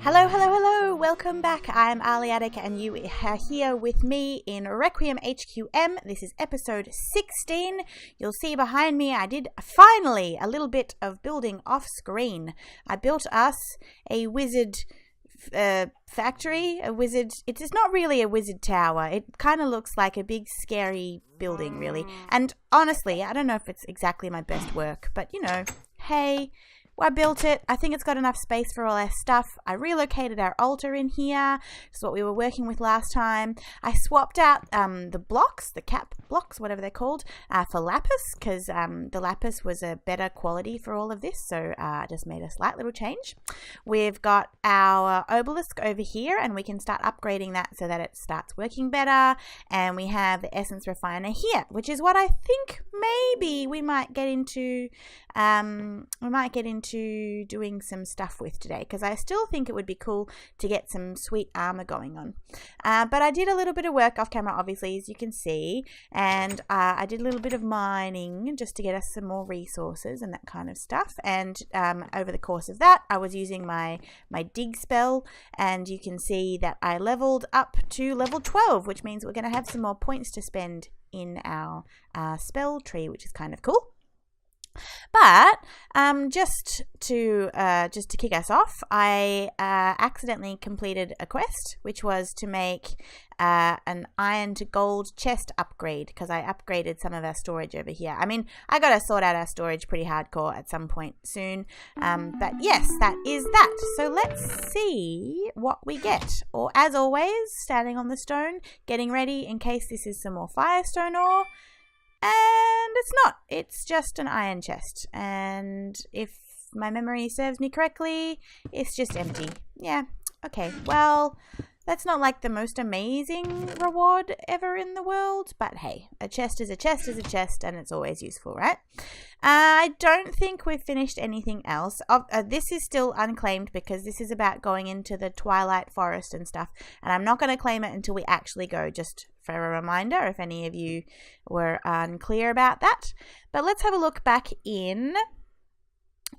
Hello, hello, hello! Welcome back. I'm Aliatic and you are here with me in Requiem HQM. This is episode 16. You'll see behind me I did finally a little bit of building off screen. I built us a wizard factory, a wizard. It's not really a wizard tower. It kind of looks like a big scary building, really. And honestly, I don't know if it's exactly my best work, but you know, hey, I built it. I think it's got enough space for all our stuff. I relocated our altar in here. It's what we were working with last time. I swapped out the blocks, the cap blocks, whatever they're called, for lapis, because the lapis was a better quality for all of this, so I just made a slight little change. We've got our obelisk over here, and we can start upgrading that so that it starts working better. And we have the essence refiner here, which is what I think maybe we might get into. Doing some stuff with today, because I still think it would be cool to get some sweet armor going on. But I did a little bit of work off camera, obviously, as you can see, and I did a little bit of mining just to get us some more resources and that kind of stuff. And over the course of that, I was using my dig spell, and you can see that I leveled up to level 12, which means we're going to have some more points to spend in our spell tree, which is kind of cool. But just to kick us off, I accidentally completed a quest, which was to make an iron to gold chest upgrade, because I upgraded some of our storage over here. I mean, I got to sort out our storage pretty hardcore at some point soon. But yes, that is that. So let's see what we get. Or as always, standing on the stone, getting ready in case this is some more firestone ore. And it's not. It's just an iron chest. And if my memory serves me correctly, it's just empty. Yeah. Okay. Well, that's not like the most amazing reward ever in the world. But hey, a chest is a chest is a chest, and it's always useful, right? I don't think we've finished anything else. This is still unclaimed because this is about going into the Twilight Forest and stuff. And I'm not going to claim it until we actually go, just for a reminder if any of you were unclear about that. But let's have a look back in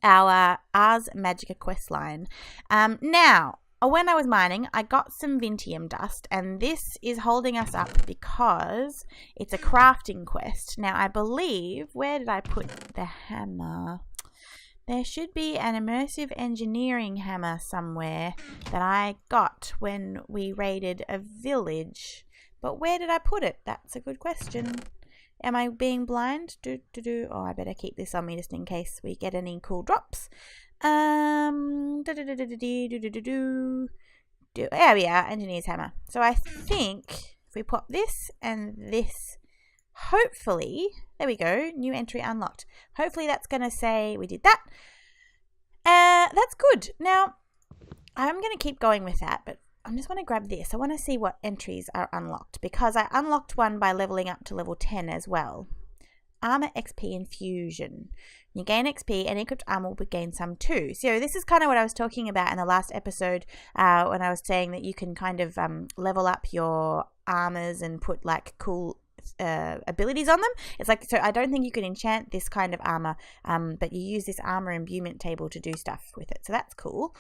our Ars Magica questline. Now, when I was mining, I got some Vintium dust, and this is holding us up because it's a crafting quest. Now, I believe, where did I put the hammer? There should be an immersive engineering hammer somewhere that I got when we raided a village. But where did I put it? That's a good question. Am I being blind? Oh, I better keep this on me just in case we get any cool drops. There we are, engineer's hammer. So I think if we pop this and this, hopefully, there we go, new entry unlocked. Hopefully that's going to say we did that. That's good. Now, I'm going to keep going with that, but I just want to grab this. I want to see what entries are unlocked, because I unlocked one by leveling up to level 10 as well. Armor XP infusion. You gain XP and equipped armor will gain some too. So this is kind of what I was talking about in the last episode when I was saying that you can kind of level up your armors and put like cool abilities on them. It's like, so I don't think you can enchant this kind of armor, but you use this armor imbuement table to do stuff with it, so that's cool.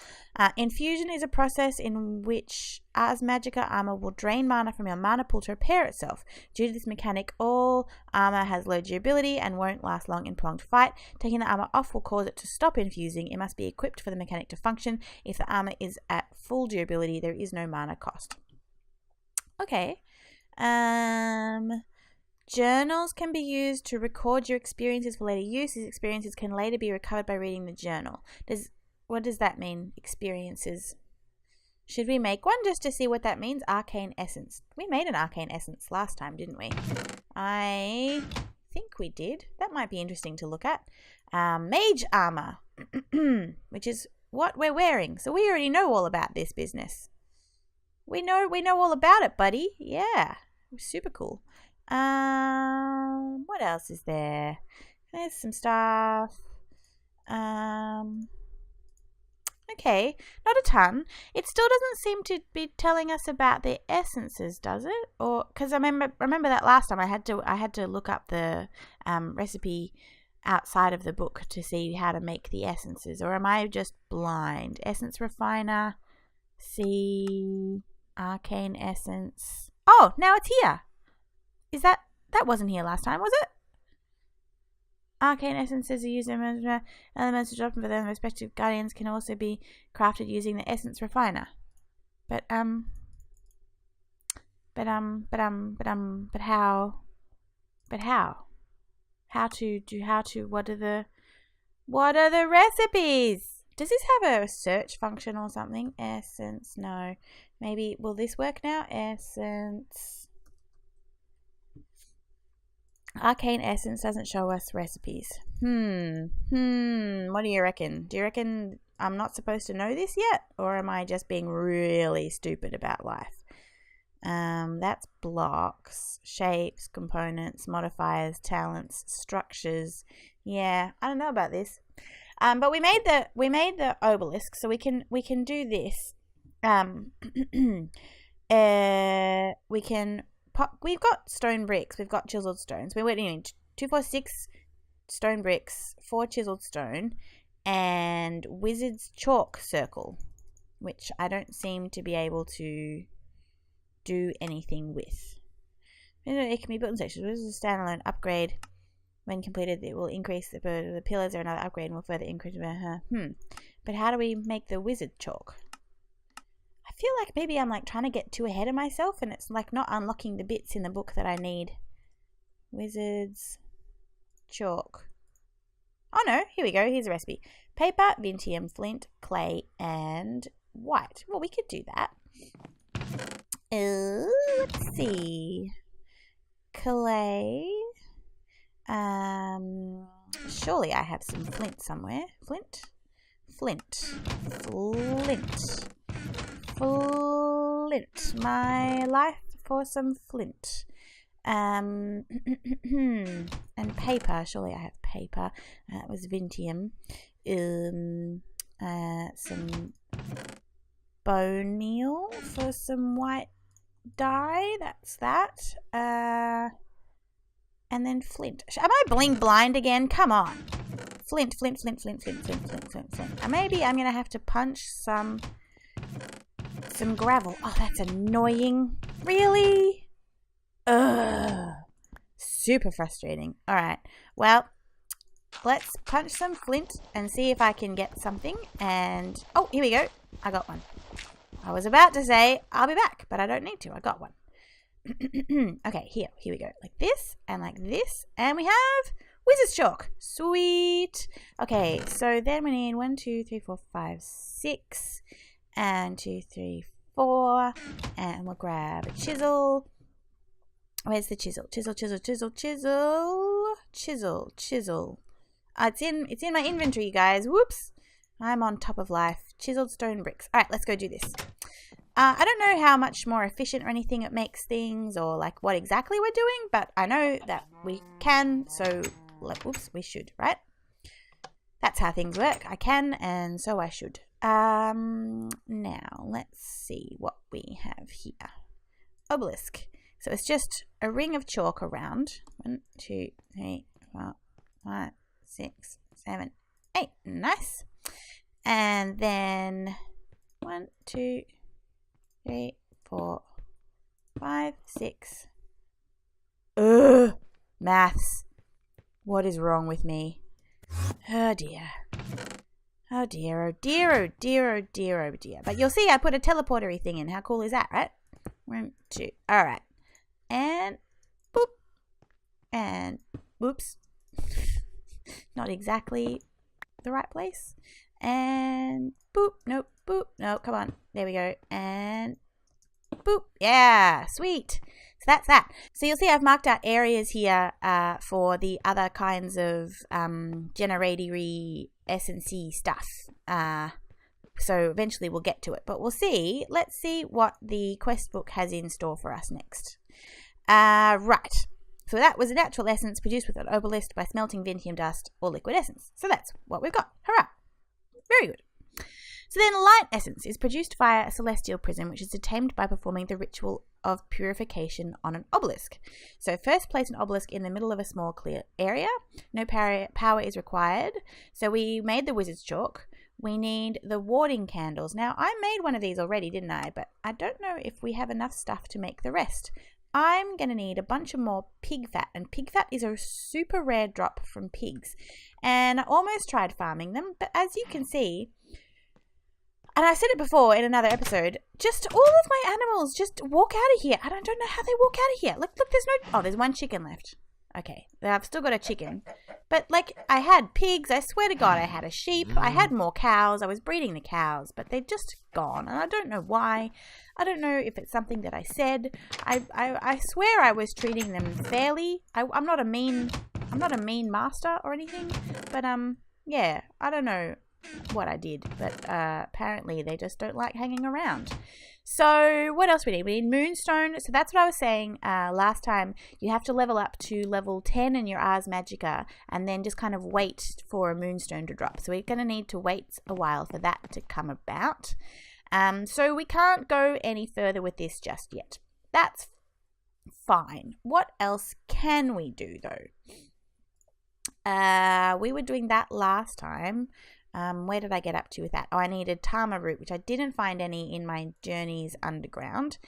Infusion is a process in which Ars Magica armor will drain mana from your mana pool to repair itself. Due to this mechanic, all armor has low durability and won't last long in prolonged fight. Taking the armor off will cause it to stop infusing. It must be equipped for the mechanic to function. If the armor is at full durability, there is no mana cost. Okay. Journals can be used to record your experiences for later use. These experiences can later be recovered by reading the journal. What does that mean, experiences? Should we make one just to see what that means? Arcane Essence. We made an Arcane Essence last time, didn't we? I think we did. That might be interesting to look at. Mage Armor, which is what we're wearing. So we already know all about this business. We know all about it, buddy. Yeah, super cool. What else is there? There's some stuff. Okay, not a ton. It still doesn't seem to be telling us about the essences, does it? Or because I remember that last time I had to look up the recipe outside of the book to see how to make the essences. Or am I just blind? Essence refiner, see arcane essence. Oh, now it's here. Is that wasn't here last time, was it? Arcane essences are used in elements to often for their respective guardians can also be crafted using the essence refiner. But how? What are the recipes? Does this have a search function or something? Essence, no. Maybe, will this work now? Essence. Arcane essence doesn't show us recipes. What do you reckon? Do you reckon I'm not supposed to know this yet? Or am I just being really stupid about life? That's blocks, shapes, components, modifiers, talents, structures. Yeah, I don't know about this. But we made the obelisk, so we can do this. We've got stone bricks. We've got chiseled stones. We need 2, 4, 6 stone bricks, 4 chiseled stone, and wizard's chalk circle, which I don't seem to be able to do anything with. It can be built in sections. This is a standalone upgrade. When completed, it will increase the pillars are another upgrade and will further increase. But how do we make the wizard chalk? I feel like maybe I'm like trying to get too ahead of myself and it's like not unlocking the bits in the book that I need. Wizards chalk. Oh no, here we go. Here's a recipe. Paper, vintium, flint, clay, and white. Well, we could do that. Let's see. Clay. Surely I have some flint somewhere. Flint. My life for some flint. And paper. Surely I have paper. That was vintium. Some bone meal for some white dye. That's that. And then flint. Am I blind again? Come on. Flint. Maybe I'm gonna have to punch some gravel. Oh, that's annoying. Really? Ugh. Super frustrating. Alright. Well, let's punch some flint and see if I can get something. And, oh, here we go. I got one. I was about to say, I'll be back, but I don't need to. I got one. Okay, here we go. Like this, and we have wizard's chalk. Sweet. Okay, so then we need 1, 2, 3, 4, 5, 6, and 2, 3, 4, and we'll grab a chisel. Where's the chisel? Chisel. It's in my inventory, you guys. Whoops. I'm on top of life. Chiseled stone bricks. All right, let's go do this. I don't know how much more efficient or anything it makes things or like what exactly we're doing, but I know that we can, so we should, right? That's how things work. I can, and so I should. Now, let's see what we have here. Obelisk. So it's just a ring of chalk around. 1, 2, 3, 4, 5, 6, 7, 8. Nice. And then 1, 2, 3, 4, 5, 6. Ugh, maths. What is wrong with me? Oh dear. Oh dear, oh dear, oh dear, oh dear, oh dear. But you'll see I put a teleportery thing in. How cool is that, right? 1, 2. Alright. And boop. And whoops. Not exactly the right place. And boop. Nope. Boop. No, come on. There we go. And boop. Yeah. Sweet. So that's that. So you'll see I've marked out areas here for the other kinds of generatory essence-y stuff. So eventually we'll get to it. But we'll see. Let's see what the quest book has in store for us next. Right. So that was a natural essence produced with an obelisk by smelting vintium dust or liquid essence. So that's what we've got. Hurrah. Very good. So then light essence is produced via a celestial prism, which is attained by performing the ritual of purification on an obelisk. So first place an obelisk in the middle of a small clear area. No power is required. So we made the wizard's chalk. We need the warding candles. Now, I made one of these already, didn't I? But I don't know if we have enough stuff to make the rest. I'm going to need a bunch of more pig fat. And pig fat is a super rare drop from pigs. And I almost tried farming them. But as you can see, and I said it before in another episode, just all of my animals just walk out of here. And I don't know how they walk out of here. Look, there's no... Oh, there's one chicken left. Okay, I've still got a chicken. But, like, I had pigs. I swear to God, I had a sheep. I had more cows. I was breeding the cows. But they've just gone. And I don't know why. I don't know if it's something that I said. I swear I was treating them fairly. I'm not a mean master or anything. But, yeah, I don't know what I did. But, apparently they just don't like hanging around. So what else we need? We need moonstone. So that's what I was saying last time. You have to level up to level 10 in your Ars Magica and then just kind of wait for a moonstone to drop. So we're going to need to wait a while for that to come about. So we can't go any further with this just yet. That's fine. What else can we do though? We were doing that last time. Where did I get up to with that? Oh, I needed Towah root, which I didn't find any in my journeys underground.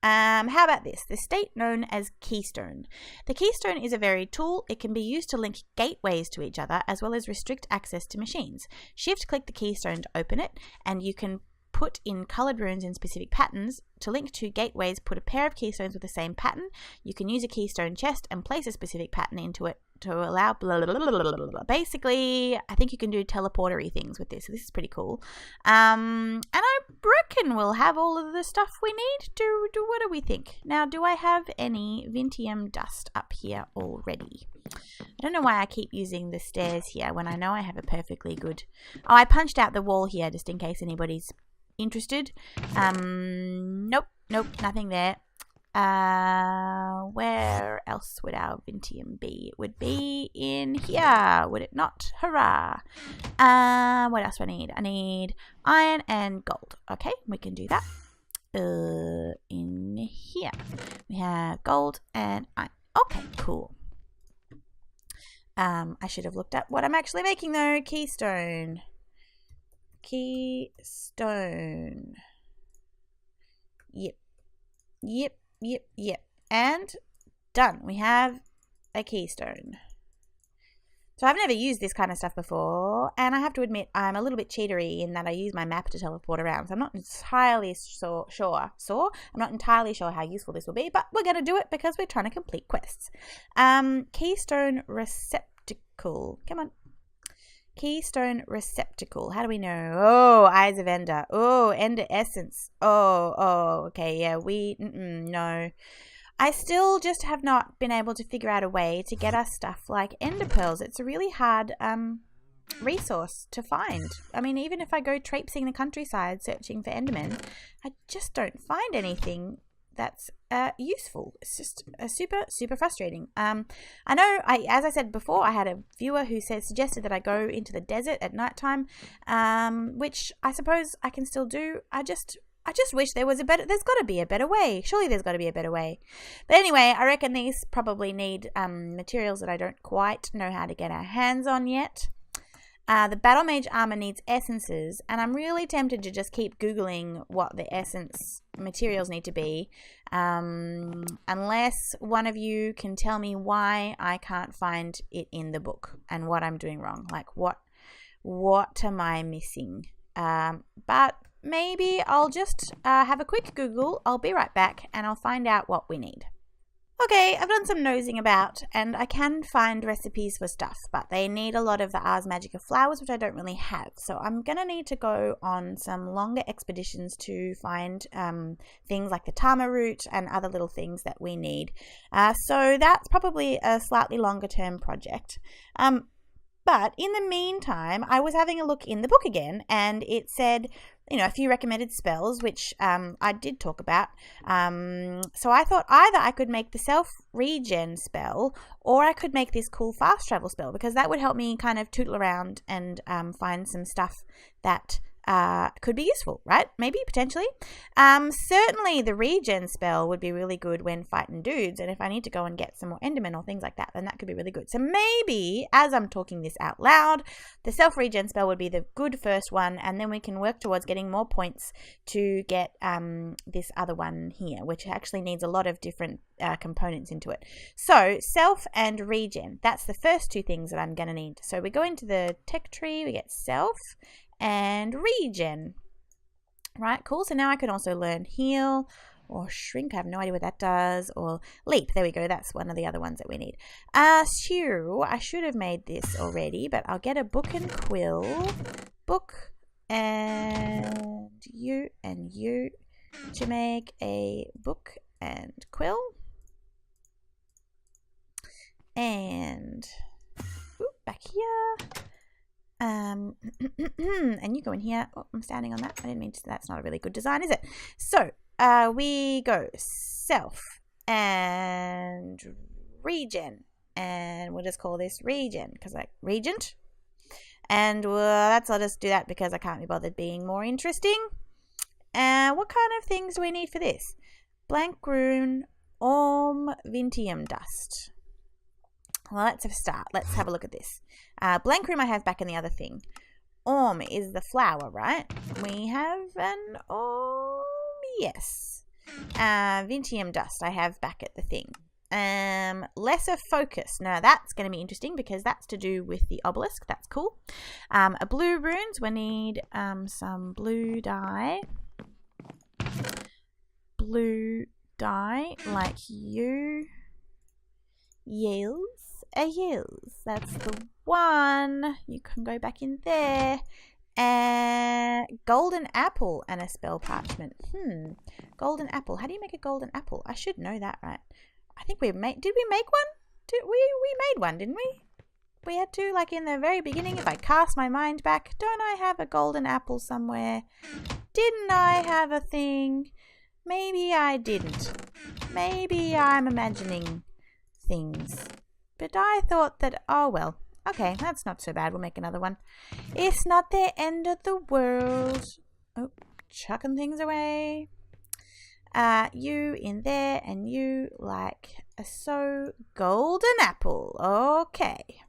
How about this? The state known as keystone. The keystone is a varied tool. It can be used to link gateways to each other as well as restrict access to machines. Shift-click the keystone to open it, and you can put in coloured runes in specific patterns. To link two gateways, put a pair of keystones with the same pattern. You can use a keystone chest and place a specific pattern into it to allow blah, blah, blah, blah, blah, blah. Basically, I think you can do teleportery things with this. So this is pretty cool. And I reckon we'll have all of the stuff we need. What do we think? Now, do I have any Vintium dust up here already? I don't know why I keep using the stairs here when I know I have a perfectly good... Oh, I punched out the wall here just in case anybody's interested. Nope, nothing there. Where else would our Vintium be? It would be in here, would it not? Hurrah! What else do I need? I need iron and gold. Okay, we can do that. In here, we have gold and iron. Okay, cool. I should have looked up what I'm actually making though. Keystone. Yep. And done. We have a keystone. So I've never used this kind of stuff before, and I have to admit I'm a little bit cheatery in that I use my map to teleport around. So I'm not entirely sure. I'm not entirely sure how useful this will be, but we're going to do it because we're trying to complete quests. Keystone receptacle. Come on. Keystone receptacle. How do we know? Oh, Eyes of Ender. Oh, Ender Essence. Oh, okay, yeah, no. I still just have not been able to figure out a way to get us stuff like Ender Pearls. It's a really hard resource to find. I mean, even if I go traipsing the countryside searching for Endermen, I just don't find anything that's useful. It's just super frustrating. I know, as I said before, I had a viewer who suggested that I go into the desert at nighttime, which I suppose I can still do. I just wish there was there's got to be a better way. Surely there's got to be a better way. But anyway, I reckon these probably need materials that I don't quite know how to get our hands on yet. The Battle Mage armor needs essences, and I'm really tempted to just keep Googling what the essence materials need to be, unless one of you can tell me why I can't find it in the book and what I'm doing wrong. Like, what am I missing? But maybe I'll just have a quick Google. I'll be right back, and I'll find out what we need. Okay, I've done some nosing about, and I can find recipes for stuff, but they need a lot of the Ars Magica flowers, which I don't really have. So I'm going to need to go on some longer expeditions to find things like the Towah root and other little things that we need. So that's probably a slightly longer term project. But in the meantime, I was having a look in the book again, and it said, a few recommended spells, which I did talk about. So I thought either I could make the self-regen spell, or I could make this cool fast travel spell, because that would help me kind of tootle around and find some stuff that could be useful, right? Maybe, potentially. Certainly the regen spell would be really good when fighting dudes, and if I need to go and get some more endermen or things like that, then that could be really good. So maybe, as I'm talking this out loud, the self-regen spell would be the good first one, and then we can work towards getting more points to get this other one here, which actually needs a lot of different components into it. So self and regen, that's the first two things that I'm going to need. So we go into the tech tree, we get self and regen. Right, cool. So now I can also learn heal or shrink. I have no idea what that does. Or leap. There we go. That's one of the other ones that we need. So I should have made this already, but I'll get a book and quill. Book and you to make a book and quill. And back here. And you go in here. Oh, I'm standing on that. I didn't mean to. That's not a really good design, is it? So we go self and regen, and we'll just call this regen because like regent. And I'll just do that because I can't be bothered being more interesting. And what kind of things do we need for this? Blank rune, vintium dust. Well, let's have a start. Let's have a look at this. Blank room I have back in the other thing. Is the flower, right? We have an yes. Vintium dust I have back at the thing. Lesser focus. Now that's going to be interesting because that's to do with the obelisk. That's cool. A blue runes. We need some blue dye. Blue dye like you. Yields. That's the one. You can go back in there. And golden apple and a spell parchment. Golden apple. How do you make a golden apple? I should know that, right? I think did we make one? We made one, didn't we? We had to, like in the very beginning. If I cast my mind back, don't I have a golden apple somewhere? Didn't I have a thing? Maybe I didn't. Maybe I'm imagining things. But I thought that, oh well, okay, that's not so bad. We'll make another one. It's not the end of the world. Oh, chucking things away. You in there, and you like a golden apple. Okay.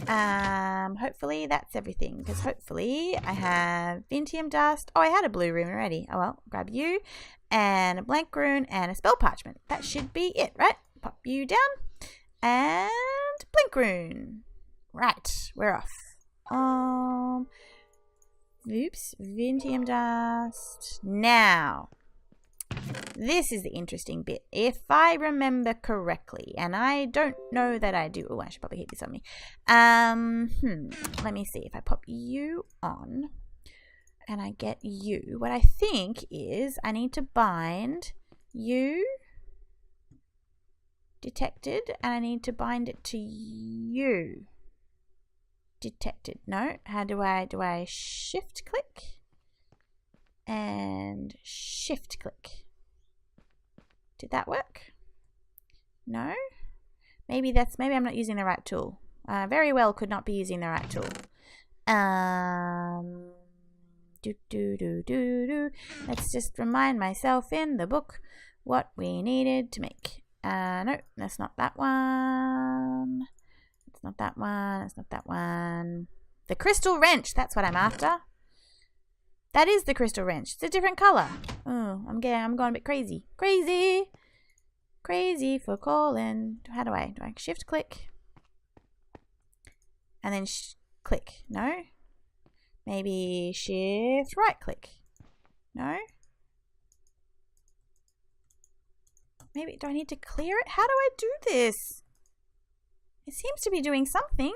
Hopefully that's everything, because hopefully I have vintium dust. Oh, I had a blue rune already. Oh well, grab you, and a blank rune, and a spell parchment. That should be it, right? Pop you down. And blink rune. Right, we're off. Oops, vintium dust. Now, this is the interesting bit. If I remember correctly, and I don't know that I do. Oh, I should probably hit this on me. Let me see. If I pop you on, and I get you, what I think is I need to bind you. Detected, and I need to bind it to you. Detected. No, how do I shift click and shift click? Did that work? No. Maybe I'm not using the right tool. Very well could not be using the right tool. Let's just remind myself in the book what we needed to make. No, that's not that one. It's not that one. It's not that one. The crystal wrench. That's what I'm after. That is the crystal wrench. It's a different color. Oh, I'm going a bit crazy. Crazy for calling. How do I shift click? And then click. No. Maybe shift right click. No. Maybe, do I need to clear it? How do I do this? It seems to be doing something.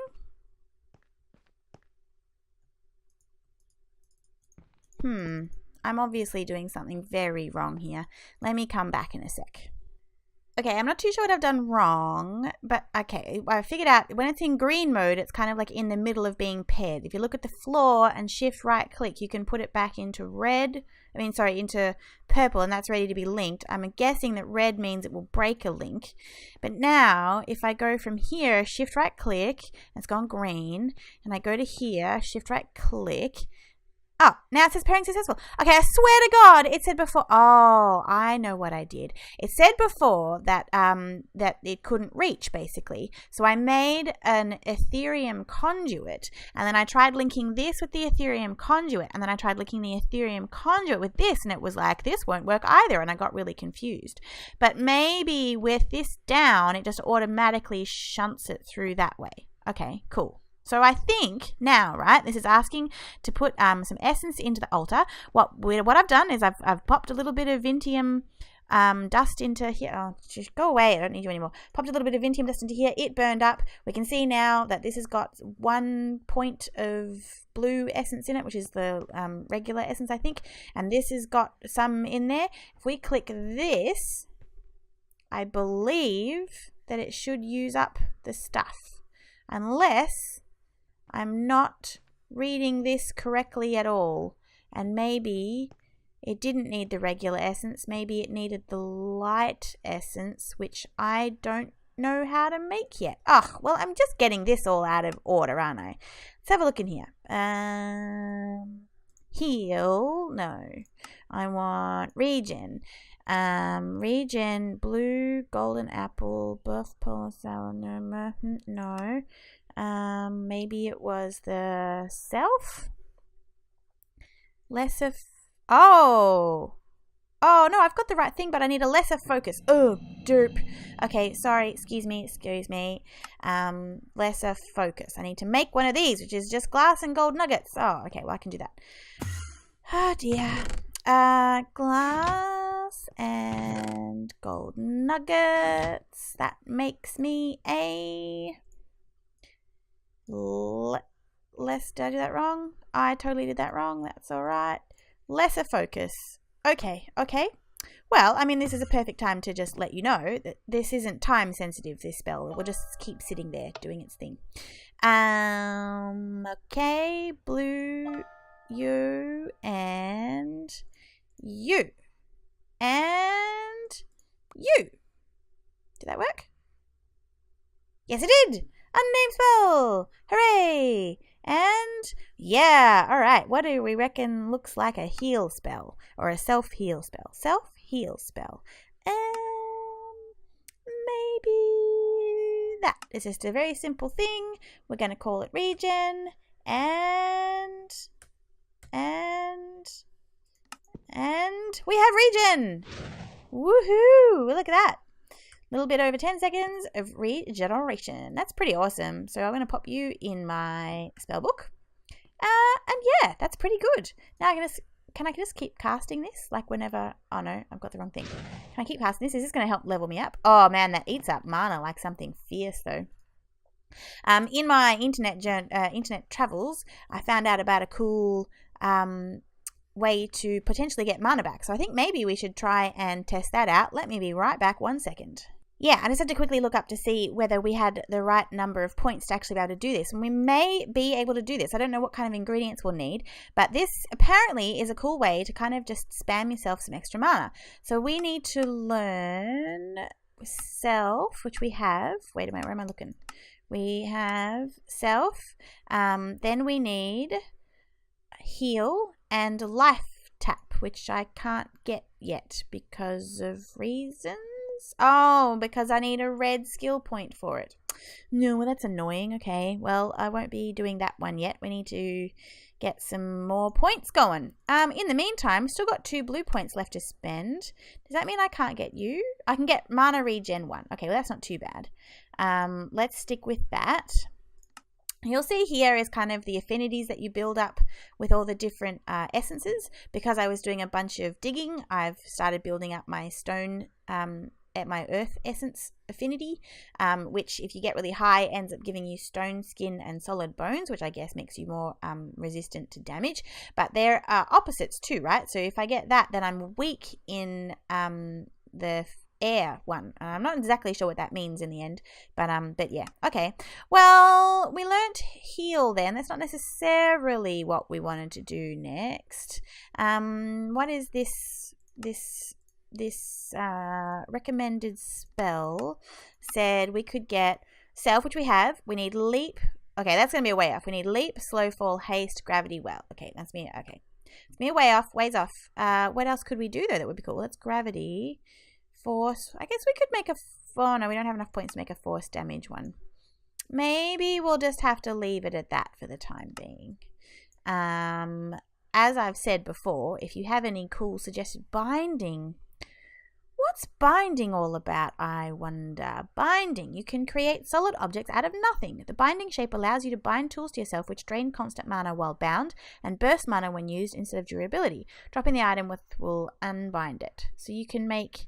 I'm obviously doing something very wrong here. Let me come back in a sec. Okay, I'm not too sure what I've done wrong, but okay, I figured out when it's in green mode, it's kind of like in the middle of being paired. If you look at the floor and shift right click, you can put it back into into purple, and that's ready to be linked. I'm guessing that red means it will break a link. But now, if I go from here, shift right click, it's gone green, and I go to here, shift right click, Oh, now it says pairing successful. Okay, I swear to God, it said before. Oh, I know what I did. It said before that that it couldn't reach, basically. So I made an Ethereum conduit, and then I tried linking this with the Ethereum conduit, and then I tried linking the Ethereum conduit with this, and it was like, this won't work either, and I got really confused. But maybe with this down, it just automatically shunts it through that way. Okay, cool. So I think now, right, this is asking to put some essence into the altar. What I've done is I've popped a little bit of Vintium dust into here. Oh, just go away. I don't need you anymore. Popped a little bit of Vintium dust into here. It burned up. We can see now that this has got 1 point of blue essence in it, which is the regular essence, I think. And this has got some in there. If we click this, I believe that it should use up the stuff. Unless I'm not reading this correctly at all, and maybe it didn't need the regular essence, maybe it needed the light essence, which I don't know how to make yet. Oh, well, I'm just getting this all out of order, aren't I? Let's have a look in here. Heal, no. I want regen. Regen, blue, golden apple, birth polar sour, no. Maybe it was the self? Lesser, oh no, I've got the right thing, but I need a lesser focus. Oh, derp. Okay, sorry, excuse me. Lesser focus. I need to make one of these, which is just glass and gold nuggets. Oh, okay, well, I can do that. Oh, dear. Glass and gold nuggets. That makes me a... did I do that wrong? I totally did that wrong. That's all right. Lesser focus. Okay. Well, I mean, this is a perfect time to just let you know that this isn't time sensitive, this spell. It will just keep sitting there doing its thing. Okay. Blue, you, and you. And you. Did that work? Yes, it did. Unnamed spell! Hooray! And, yeah, alright, what do we reckon looks like a heal spell? Or a self-heal spell? Self-heal spell. Maybe that. It's just a very simple thing. We're going to call it regen. And we have regen! Woohoo! Look at that. A little bit over 10 seconds of regeneration. That's pretty awesome. So I'm going to pop you in my spell book. And yeah, that's pretty good. Now can I just keep casting this? Like whenever... Oh no, I've got the wrong thing. Can I keep casting this? Is this going to help level me up? Oh man, that eats up mana like something fierce though. In my internet travels, I found out about a cool way to potentially get mana back. So I think maybe we should try and test that out. Let me be right back 1 second. Yeah, I just had to quickly look up to see whether we had the right number of points to actually be able to do this. And we may be able to do this. I don't know what kind of ingredients we'll need. But this apparently is a cool way to kind of just spam yourself some extra mana. So we need to learn self, which we have. Wait a minute, where am I looking? We have self. Then we need heal and life tap, which I can't get yet because of reasons. Oh, because I need a red skill point for it. No, well, that's annoying. Okay, well, I won't be doing that one yet. We need to get some more points going. In the meantime, still got 2 blue points left to spend. Does that mean I can't get you? I can get mana regen 1. Okay, well, that's not too bad. Let's stick with that. You'll see here is kind of the affinities that you build up with all the different essences. Because I was doing a bunch of digging, I've started building up my stone at my earth essence affinity, which if you get really high ends up giving you stone skin and solid bones, which I guess makes you more resistant to damage. But they're opposites too, right? So if I get that, then I'm weak in the air one. I'm not exactly sure what that means in the end, but yeah. Okay, well, we learnt heal then. That's not necessarily what we wanted to do next. What is this recommended spell? Said we could get self, which we have. We need leap. Okay, that's gonna be a way off. We need leap, slow fall, haste, gravity well. Okay, that's me. Okay, It's me ways off. What else could we do, though, that would be cool? That's gravity. Force. I guess we could make a... Oh, no, we don't have enough points to make a force damage one. Maybe we'll just have to leave it at that for the time being. As I've said before, if you have any cool suggested binding... What's binding all about, I wonder? Binding. You can create solid objects out of nothing. The binding shape allows you to bind tools to yourself which drain constant mana while bound and burst mana when used instead of durability. Dropping the item will unbind it. So you can make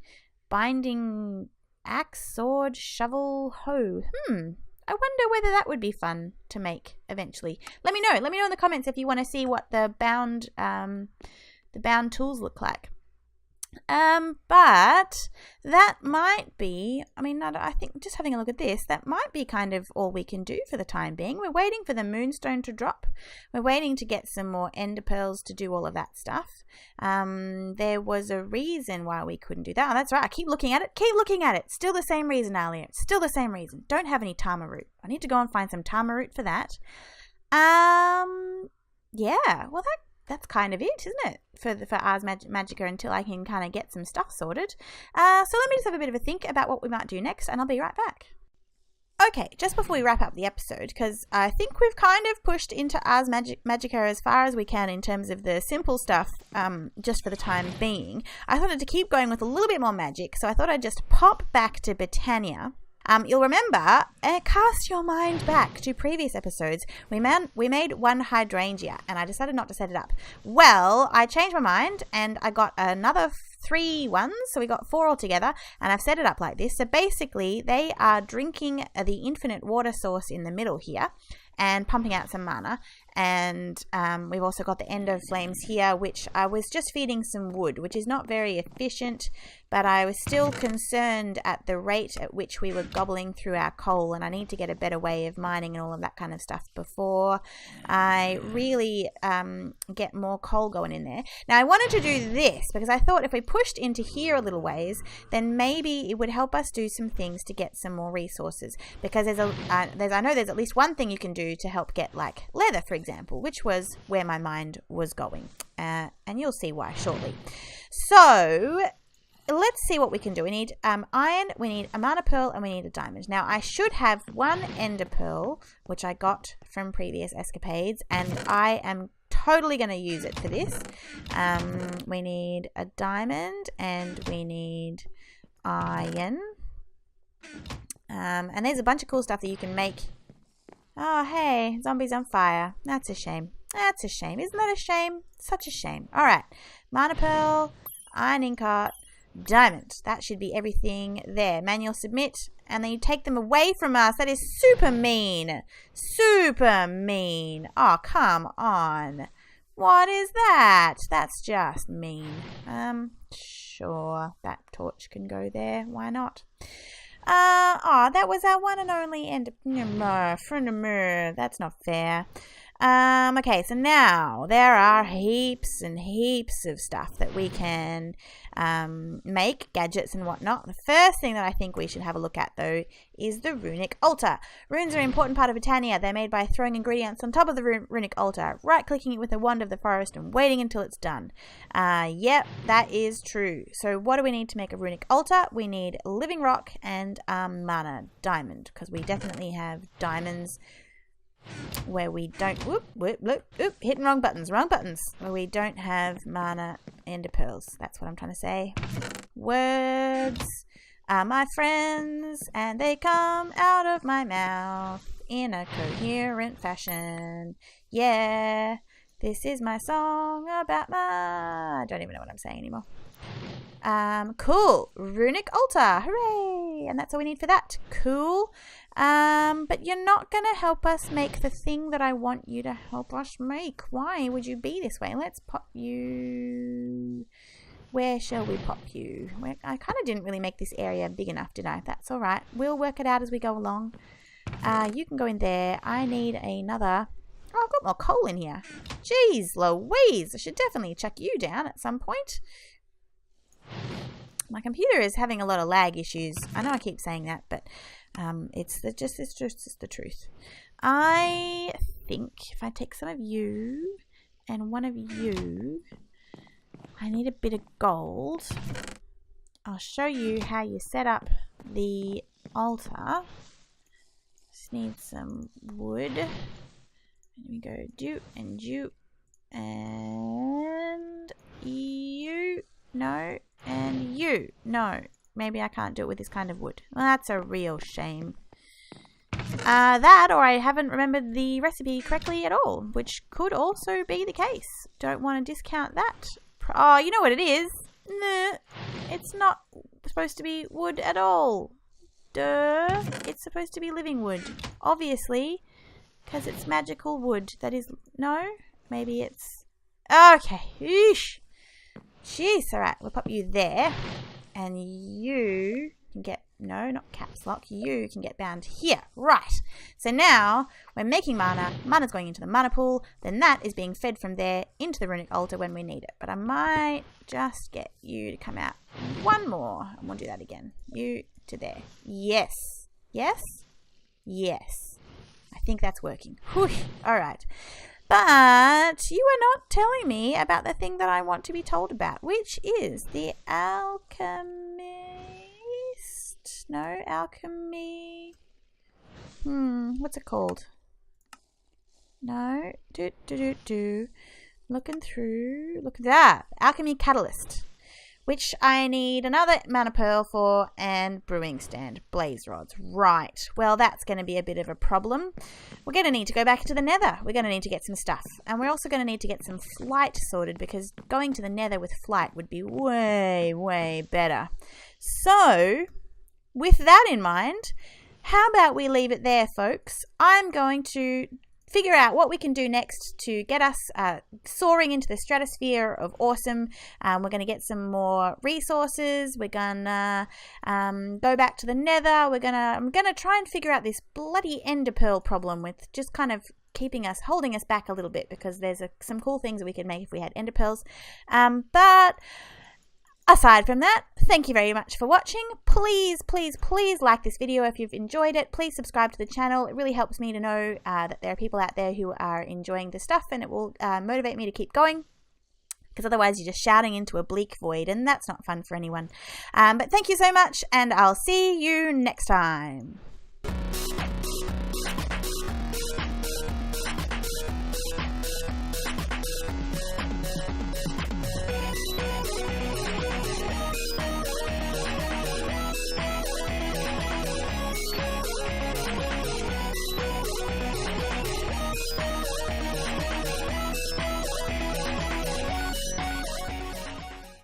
binding axe, sword, shovel, hoe. I wonder whether that would be fun to make eventually. Let me know. Let me know in the comments if you want to see what the bound tools look like. But that might be, I think just having a look at this, that might be kind of all we can do for the time being. We're waiting for the moonstone to drop. We're waiting to get some more ender pearls to do all of that stuff. There was a reason why we couldn't do that. Oh, that's right. I keep looking at it. Keep looking at it. Still the same reason, Alia. Still the same reason. Don't have any Tama root. I need to go and find some Tama root for that. Yeah. Well, that's kind of it, isn't it, for Ars Magica until I can kind of get some stuff sorted. So let me just have a bit of a think about what we might do next, and I'll be right back. Okay, just before we wrap up the episode, because I think we've kind of pushed into Ars Magica as far as we can in terms of the simple stuff, just for the time being. I thought to keep going with a little bit more magic, so I thought I'd just pop back to Britannia. You'll remember, cast your mind back to previous episodes. We made one hydrangea, and I decided not to set it up. Well, I changed my mind, and I got another 3 ones, so we got 4 altogether, and I've set it up like this. So basically, they are drinking the infinite water source in the middle here, and pumping out some mana. And we've also got the end of flames here, which I was just feeding some wood, which is not very efficient, but I was still concerned at the rate at which we were gobbling through our coal, and I need to get a better way of mining and all of that kind of stuff before I really get more coal going in there. Now, I wanted to do this because I thought if we pushed into here a little ways, then maybe it would help us do some things to get some more resources, because I know there's at least one thing you can do to help get, like, leather, for example, which was where my mind was going, and you'll see why shortly. So let's see what we can do. We need iron, we need a mana pearl, and we need a diamond. Now, I should have 1 ender pearl, which I got from previous escapades, and I am totally going to use it for this. We need a diamond, and we need iron, and there's a bunch of cool stuff that you can make. Oh, hey, zombies on fire. That's a shame. That's a shame. Isn't that a shame? Such a shame. All right. Mana pearl, iron ingot, diamond. That should be everything there. Manual submit. And then you take them away from us. That is super mean. Super mean. Oh, come on. What is that? That's just mean. Sure. That torch can go there. Why not? That was our one and only end. That's not fair. Okay, so now there are heaps and heaps of stuff that we can make, gadgets and whatnot. The first thing that I think we should have a look at, though, is the runic altar. Runes are an important part of Britannia. They're made by throwing ingredients on top of the runic altar, right-clicking it with a wand of the forest and waiting until it's done. Yep, that is true. So what do we need to make a runic altar? We need living rock and mana diamond, because we definitely have diamonds where we don't, hitting wrong buttons, where we don't have mana ender pearls. That's what I'm trying to say. Words are my friends, and they come out of my mouth in a coherent fashion. Yeah, this is my song about I don't even know what I'm saying anymore. Cool. Runic altar. Hooray! And that's all we need for that. Cool. But you're not going to help us make the thing that I want you to help us make. Why would you be this way? Let's pop you. Where shall we pop you? I kind of didn't really make this area big enough, did I? That's all right. We'll work it out as we go along. You can go in there. I need another. Oh, I've got more coal in here. Jeez Louise. I should definitely chuck you down at some point. My computer is having a lot of lag issues. I know I keep saying that, but it's just the truth. I think if I take some of you and one of you. I need a bit of gold. I'll show you how you set up the altar. Just need some wood. Here we go, do and you and you. No, and you. No, maybe I can't do it with this kind of wood. Well, that's a real shame. That, or I haven't remembered the recipe correctly at all, which could also be the case. Don't want to discount that. Oh, you know what it is? Nah, it's not supposed to be wood at all. Duh. It's supposed to be living wood. Obviously, because it's magical wood. That is... No? Maybe it's... Okay. Eesh. Jeez. Alright, we'll pop you there. And you can get... No, not caps lock. You can get bound here. Right. So now we're making mana. Mana's going into the mana pool. Then that is being fed from there into the runic altar when we need it. But I might just get you to come out one more. And we'll do that again. You to there. Yes. Yes? Yes. I think that's working. Whew. All right. But you were not telling me about the thing that I want to be told about, which is the alchemist. No, alchemy. What's it called? No. Looking through. Alchemy catalyst. Which I need another mana pearl for and brewing stand. Blaze rods. Right. Well, that's going to be a bit of a problem. We're going to need to go back to the nether. We're going to need to get some stuff. And we're also going to need to get some flight sorted because going to the nether with flight would be way, way better. So... with that in mind, how about we leave it there, folks? I'm going to figure out what we can do next to get us soaring into the stratosphere of awesome. We're going to get some more resources. We're going to go back to the nether. I'm going to try and figure out this bloody ender pearl problem with just kind of holding us back a little bit because there's some cool things that we could make if we had ender pearls. But... aside from that, thank you very much for watching. Please, please, please like this video if you've enjoyed it. Please subscribe to the channel. It really helps me to know that there are people out there who are enjoying this stuff, and it will motivate me to keep going. Because otherwise you're just shouting into a bleak void, and that's not fun for anyone. But thank you so much, and I'll see you next time.